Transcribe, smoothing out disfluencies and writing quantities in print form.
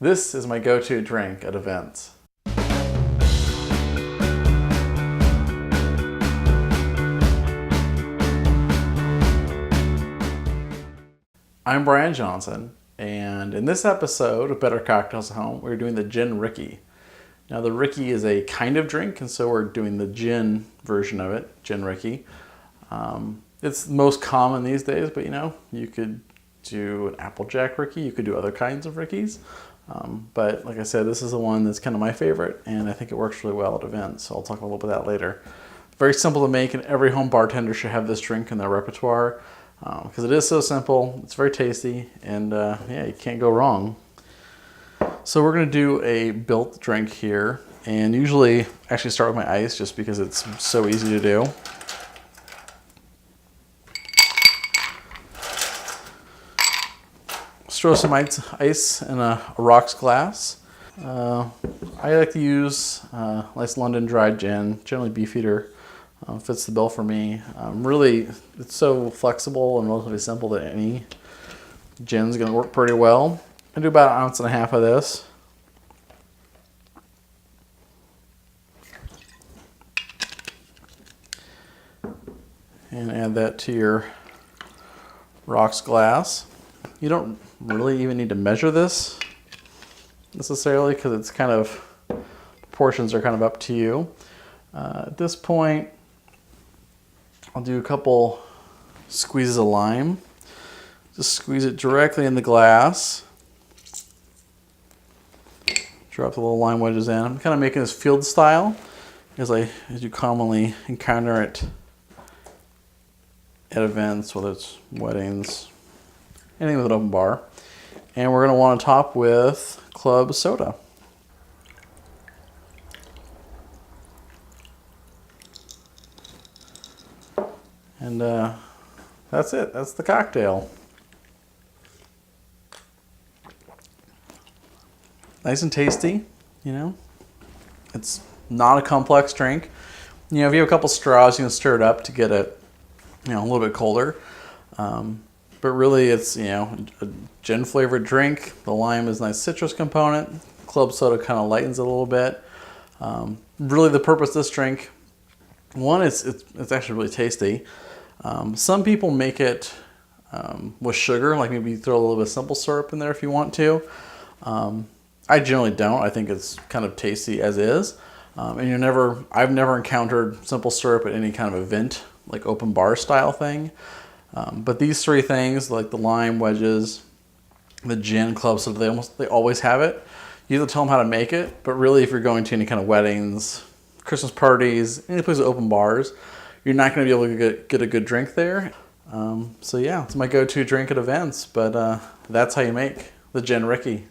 This is my go-to drink at events. I'm Brian Johnson, and in this episode of Better Cocktails at Home, we're doing the Gin Rickey. Now the Rickey is a kind of drink, and so we're doing the gin version of it, Gin Rickey. It's the most common these days, but you could do an Applejack Rickey, you could do other kinds of Rickeys. But like I said, this is the one that's kind of my favorite, and I think it works really well at events, so I'll talk a little bit about that later. Very simple to make, and every home bartender should have this drink in their repertoire. Because it is so simple, it's very tasty, and yeah, you can't go wrong. So we're going to do a built drink here, and usually I actually start with my ice just because it's so easy to do. Throw some ice in a rocks glass. I like to use nice London dried gin, generally Beefeater. Fits the bill for me. Really, it's so flexible and relatively simple that any gin's going to work pretty well. I do about 1.5 ounces of this. And add that to your rocks glass. You don't really even need to measure this necessarily because it's kind of, proportions are kind of up to you. At this point, I'll do a couple squeezes of lime. Just squeeze it directly in the glass. Drop the little lime wedges in. I'm kind of making this field style as you commonly encounter it at events, whether it's weddings, anything with an open bar. And we're going to want to top with club soda. And that's it. That's the cocktail. Nice and tasty, It's not a complex drink. If you have a couple straws, you can stir it up to get it, a little bit colder. But really, it's a gin flavored drink. The lime is a nice citrus component. Club soda kind of lightens it a little bit. Really, the purpose of this drink, one, it's actually really tasty. Some people make it with sugar, like maybe you throw a little bit of simple syrup in there if you want to. I generally don't. I think it's kind of tasty as is. And I've never encountered simple syrup at any kind of event, like open bar style thing. But these three things, like the lime wedges, the gin, club soda, they always have it. You have to tell them how to make it, but really if you're going to any kind of weddings, Christmas parties, any place with open bars, you're not going to be able to get a good drink there. So yeah, it's my go-to drink at events, but that's how you make the Gin Rickey.